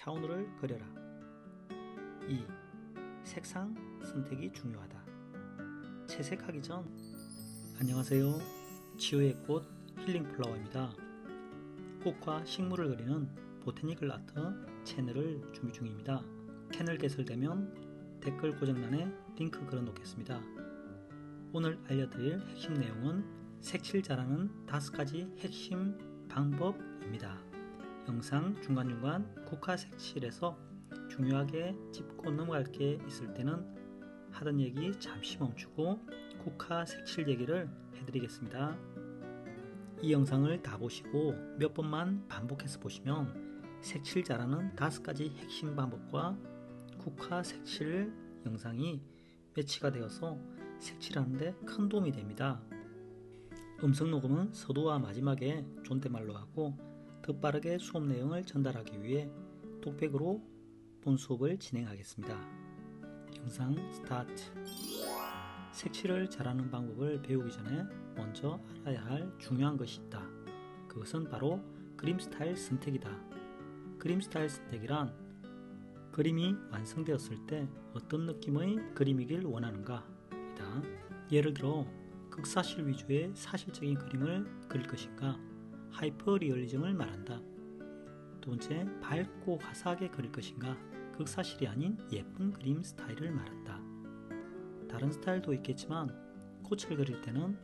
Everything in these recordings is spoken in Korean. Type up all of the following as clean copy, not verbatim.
차원호를 그려라. 2. 색상 선택이 중요하다. 채색하기 전. 안녕하세요. 치유의 꽃 힐링플라워입니다. 꽃과 식물을 그리는 보테니컬 아트 채널을 준비 중입니다. 채널 개설되면 댓글 고정란에 링크 걸어 놓겠습니다. 오늘 알려드릴 핵심 내용은 색칠 잘하는 5가지 핵심 방법입니다. 영상 중간중간 국화 색칠에서 중요하게 짚고 넘어갈 게 있을 때는 하던 얘기 잠시 멈추고 국화 색칠 얘기를 해드리겠습니다. 이 영상을 다 보시고 몇 번만 반복해서 보시면 색칠 잘하는 5가지 핵심 방법과 국화 색칠 영상이 매치가 되어서 색칠하는데 큰 도움이 됩니다. 음성 녹음은 서두와 마지막에 존댓말로 하고 더 빠르게 수업 내용을 전달하기 위해 독백으로 본 수업을 진행하겠습니다. 영상 스타트. 색칠을 잘하는 방법을 배우기 전에 먼저 알아야 할 중요한 것이 있다. 그것은 바로 그림 스타일 선택이다. 그림 스타일 선택이란 그림이 완성되었을 때 어떤 느낌의 그림이길 원하는가 이다. 예를 들어 극사실 위주의 사실적인 그림을 그릴 것인가, 하이퍼 리얼리즘을 말한다. 두 번째, 밝고 화사하게 그릴 것인가, 극사실이 아닌 예쁜 그림 스타일을 말한다. 다른 스타일도 있겠지만 꽃을 그릴 때는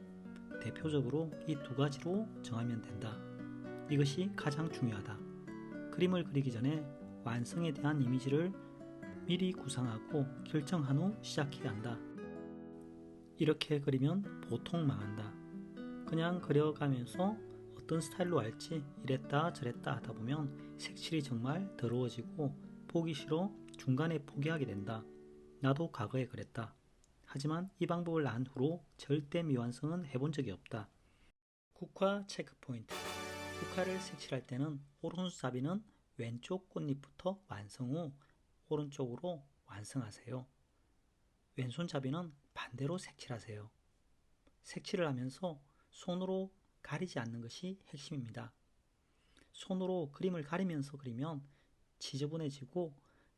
대표적으로 이 2가지로 정하면 된다. 이것이 가장 중요하다. 그림을 그리기 전에 완성에 대한 이미지를 미리 구상하고 결정한 후 시작해야 한다. 이렇게 그리면 보통 망한다. 그냥 그려가면서 어떤 스타일로 할지 이랬다 저랬다 하다 보면 색칠이 정말 더러워지고 보기 싫어 중간에 포기하게 된다. 나도 과거에 그랬다. 하지만 이 방법을 안 후로 절대 미완성은 해본 적이 없다. 국화 체크포인트. 국화를 색칠할 때는 오른손잡이는 왼쪽 꽃잎부터 완성 후 오른쪽으로 완성하세요. 왼손잡이는 반대로 색칠하세요. 색칠을 하면서 손으로 가리지 않는 것이 핵심입니다. 손으로 그림을 가리면서 그리면 지저분해지고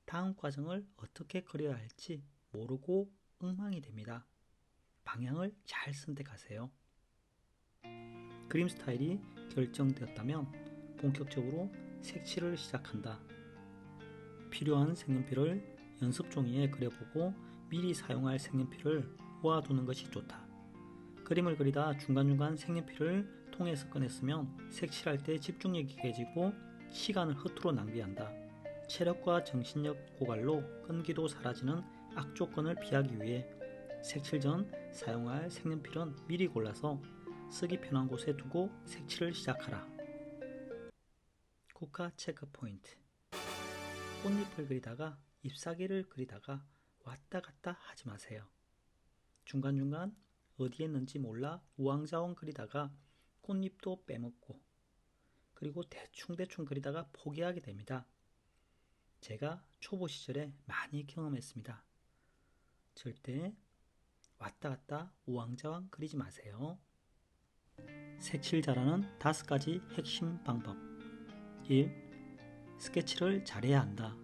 다음 과정을 어떻게 그려야 할지 모르고 엉망이 됩니다. 방향을 잘 선택하세요. 그림 스타일이 결정되었다면 본격적으로 색칠을 시작한다. 필요한 색연필을 연습 종이에 그려보고 미리 사용할 색연필을 모아두는 것이 좋다. 그림을 그리다 중간중간 색연필을 통에서 꺼냈으면 색칠할 때 집중력이 깨지고 시간을 허투루 낭비한다. 체력과 정신력 고갈로 끈기도 사라지는 악조건을 피하기 위해 색칠 전 사용할 색연필은 미리 골라서 쓰기 편한 곳에 두고 색칠을 시작하라. 국화 체크 포인트. 꽃잎을 그리다가 잎사귀를 그리다가 왔다 갔다 하지 마세요. 중간중간 어디에 있는지 몰라 우왕좌왕 그리다가 꽃잎도 빼먹고 그리고 대충대충 그리다가 포기하게 됩니다. 제가 초보 시절에 많이 경험했습니다. 절대 왔다 갔다 우왕좌왕 그리지 마세요. 색칠 잘하는 5가지 핵심 방법. 1. 스케치를 잘해야 한다.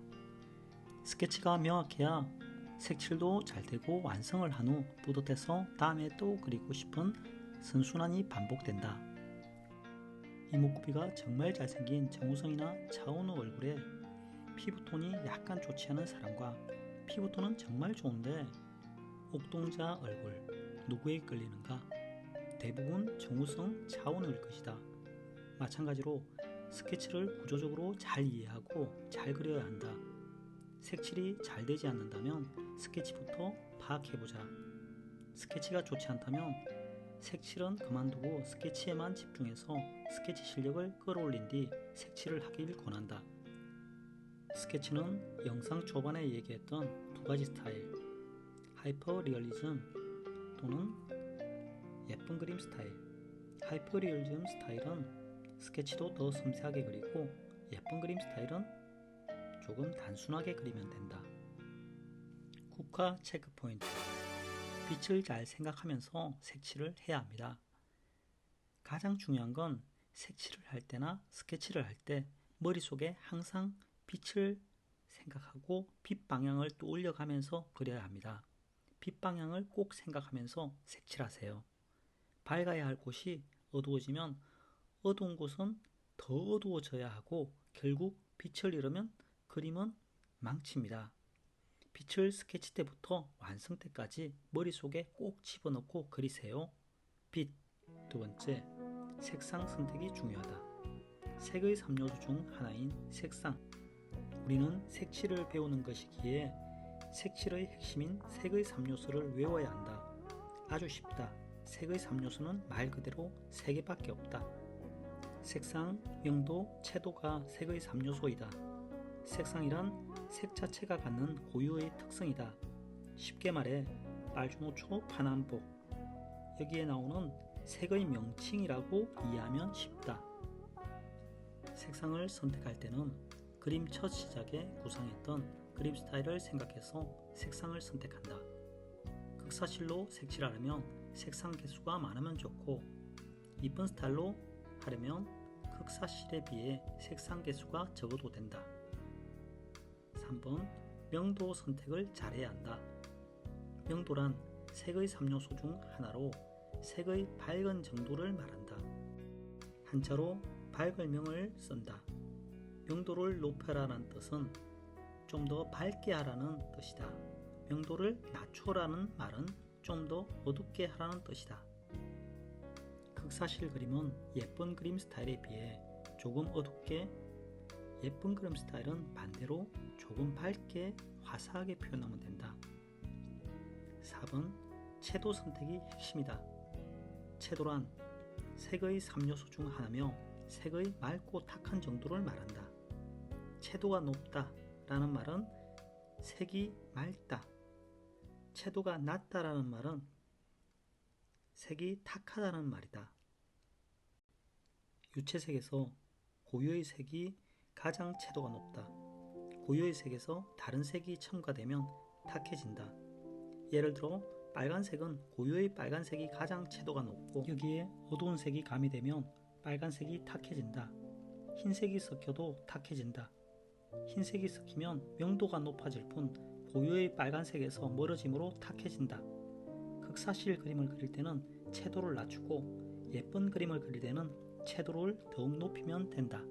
스케치가 명확해야 색칠도 잘 되고 완성을 한 후 뿌듯해서 다음에 또 그리고 싶은 선순환이 반복된다. 이목구비가 정말 잘생긴 정우성이나 차은우 얼굴에 피부톤이 약간 좋지 않은 사람과 피부톤은 정말 좋은데 옥동자 얼굴 누구에 끌리는가? 대부분 정우성, 차은우일 것이다. 마찬가지로 스케치를 구조적으로 잘 이해하고 잘 그려야 한다. 색칠이 잘 되지 않는다면 스케치부터 파악해보자. 스케치가 좋지 않다면 색칠은 그만두고 스케치에만 집중해서 스케치 실력을 끌어올린 뒤 색칠을 하길 권한다. 스케치는 영상 초반에 얘기했던 2가지 스타일, 하이퍼 리얼리즘 또는 예쁜 그림 스타일. 하이퍼 리얼리즘 스타일은 스케치도 더 섬세하게 그리고 예쁜 그림 스타일은 조금 단순하게 그리면 된다. 국화 체크 포인트. 빛을 잘 생각하면서 색칠을 해야 합니다. 가장 중요한 건 색칠을 할 때나 스케치를 할 때 머릿속에 항상 빛을 생각하고 빛 방향을 또 올려가면서 그려야 합니다. 빛 방향을 꼭 생각하면서 색칠하세요. 밝아야 할 곳이 어두워지면 어두운 곳은 더 어두워져야 하고 결국 빛을 잃으면 그림은 망칩니다. 빛을 스케치 때부터 완성 때까지 머릿속에 꼭 집어넣고 그리세요. 빛. 두 번째, 색상 선택이 중요하다. 색의 3요소 중 하나인 색상. 우리는 색칠을 배우는 것이기에 색칠의 핵심인 색의 3요소를 외워야 한다. 아주 쉽다. 색의 3요소는 말 그대로 3개밖에 없다. 색상, 명도, 채도가 색의 3요소이다. 색상이란 색 자체가 갖는 고유의 특성이다. 쉽게 말해 빨주노초 파남복. 여기에 나오는 색의 명칭이라고 이해하면 쉽다. 색상을 선택할 때는 그림 첫 시작에 구상했던 그림 스타일을 생각해서 색상을 선택한다. 극사실로 색칠하려면 색상 개수가 많으면 좋고, 이쁜 스타일로 하려면 극사실에 비해 색상 개수가 적어도 된다. 3번, 명도 선택을 잘해야 한다. 명도란 색의 3요소 중 하나로 색의 밝은 정도를 말한다. 한자로 밝을명을 쓴다. 명도를 높여라는 뜻은 좀 더 밝게 하라는 뜻이다. 명도를 낮춰라는 말은 좀 더 어둡게 하라는 뜻이다. 극사실 그림은 예쁜 그림 스타일에 비해 조금 어둡게, 예쁜 그림 스타일은 반대로 조금 밝게 화사하게 표현하면 된다. 4번, 채도 선택이 핵심이다. 채도란 색의 3요소 중 하나며 색의 맑고 탁한 정도를 말한다. 채도가 높다 라는 말은 색이 맑다. 채도가 낮다 라는 말은 색이 탁하다는 말이다. 유채색에서 고유의 색이 가장 채도가 높다. 고유의 색에서 다른 색이 첨가되면 탁해진다. 예를 들어 빨간색은 고유의 빨간색이 가장 채도가 높고, 여기에 어두운 색이 가미되면 빨간색이 탁해진다. 흰색이 섞여도 탁해진다. 흰색이 섞이면 명도가 높아질 뿐 고유의 빨간색에서 멀어짐으로 탁해진다. 극사실 그림을 그릴 때는 채도를 낮추고, 예쁜 그림을 그릴 때는 채도를 더욱 높이면 된다.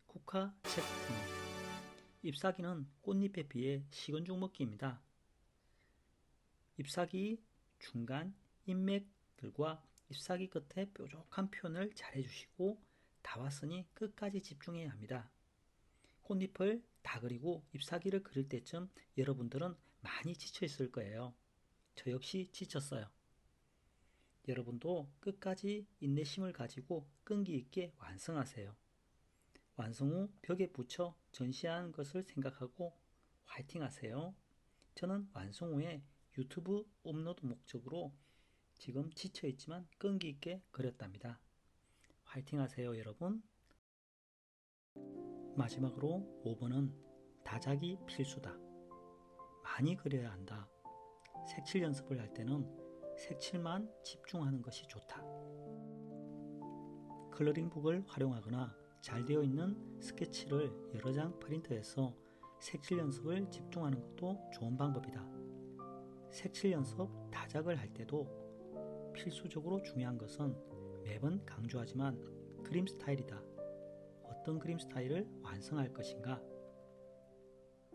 국화 체크팅. 잎사귀는 꽃잎에 비해 식은 죽 먹기입니다. 잎사귀 중간 잎맥들과 잎사귀 끝에 뾰족한 표현을 잘 해주시고, 다 왔으니 끝까지 집중해야 합니다. 꽃잎을 다 그리고 잎사귀를 그릴 때쯤 여러분들은 많이 지쳐 있을 거예요. 저 역시 지쳤어요. 여러분도 끝까지 인내심을 가지고 끈기 있게 완성하세요. 완성 후 벽에 붙여 전시하는 것을 생각하고 화이팅 하세요. 저는 완성 후에 유튜브 업로드 목적으로 지금 지쳐 있지만 끈기 있게 그렸답니다. 화이팅 하세요, 여러분. 마지막으로 5번은 다작이 필수다. 많이 그려야 한다. 색칠 연습을 할 때는 색칠만 집중하는 것이 좋다. 컬러링북을 활용하거나 잘 되어 있는 스케치를 여러 장 프린트해서 색칠 연습을 집중하는 것도 좋은 방법이다. 색칠 연습 다작을 할 때도 필수적으로 중요한 것은 매번 강조하지만 그림 스타일이다. 어떤 그림 스타일을 완성할 것인가?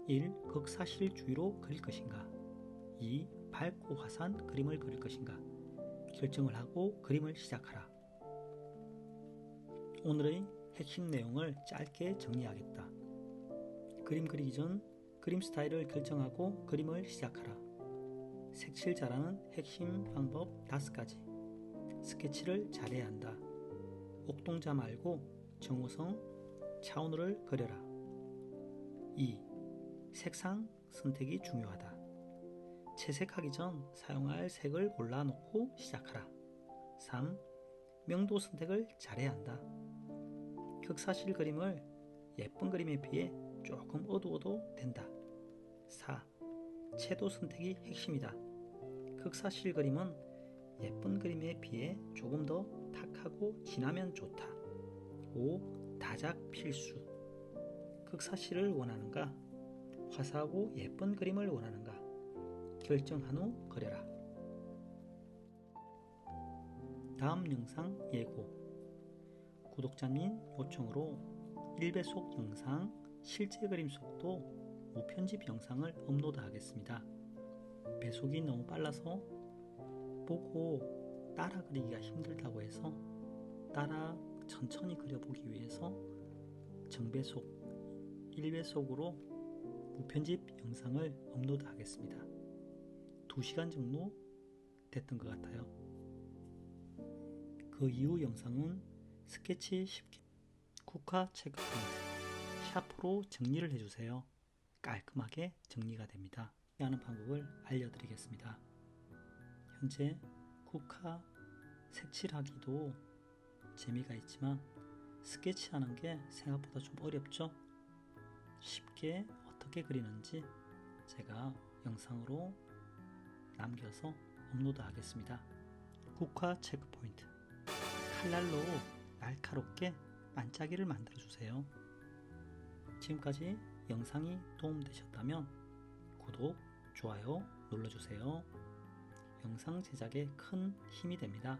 1. 극사실주의로 그릴 것인가? 2. 밝고 화사한 그림을 그릴 것인가? 결정을 하고 그림을 시작하라. 오늘의 핵심 내용을 짧게 정리하겠다. 그림 그리기 전 그림 스타일을 결정하고 그림을 시작하라. 색칠 잘하는 핵심 방법 5가지. 스케치를 잘해야 한다. 옥동자 말고 정우성, 차은우를 그려라. 2. 색상 선택이 중요하다. 채색하기 전 사용할 색을 골라놓고 시작하라. 3. 명도 선택을 잘해야 한다. 극사실 그림을 예쁜 그림에 비해 조금 어두워도 된다. 4. 채도 선택이 핵심이다. 극사실 그림은 예쁜 그림에 비해 조금 더 탁하고 진하면 좋다. 5. 다작 필수. 극사실을 원하는가, 화사하고 예쁜 그림을 원하는가 결정한 후 그려라. 다음 영상 예고. 구독자님 요청으로 1배속 영상 실제 그림 속도 무편집 영상을 업로드하겠습니다. 배속이 너무 빨라서 보고 따라 그리기가 힘들다고 해서 따라 천천히 그려보기 위해서 정배속 1배속으로 무편집 영상을 업로드하겠습니다. 2시간 정도 됐던 것 같아요. 그 이후 영상은 스케치 쉽게 국화 체크 포인트 샤프로 정리를 해주세요. 깔끔하게 정리가 됩니다. 하는 방법을 알려드리겠습니다. 현재 국화 색칠하기도 재미가 있지만 스케치하는 게 생각보다 좀 어렵죠? 쉽게 어떻게 그리는지 제가 영상으로 남겨서 업로드 하겠습니다. 국화 체크 포인트 칼날로 날카롭게 반짝이를 만들어 주세요. 지금까지 영상이 도움되셨다면 구독, 좋아요 눌러주세요. 영상 제작에 큰 힘이 됩니다.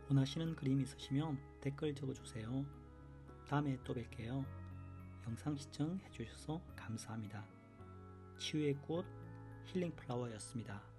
원하시는 그림 있으시면 댓글 적어주세요. 다음에 또 뵐게요. 영상 시청해 주셔서 감사합니다. 치유의 꽃 힐링플라워였습니다.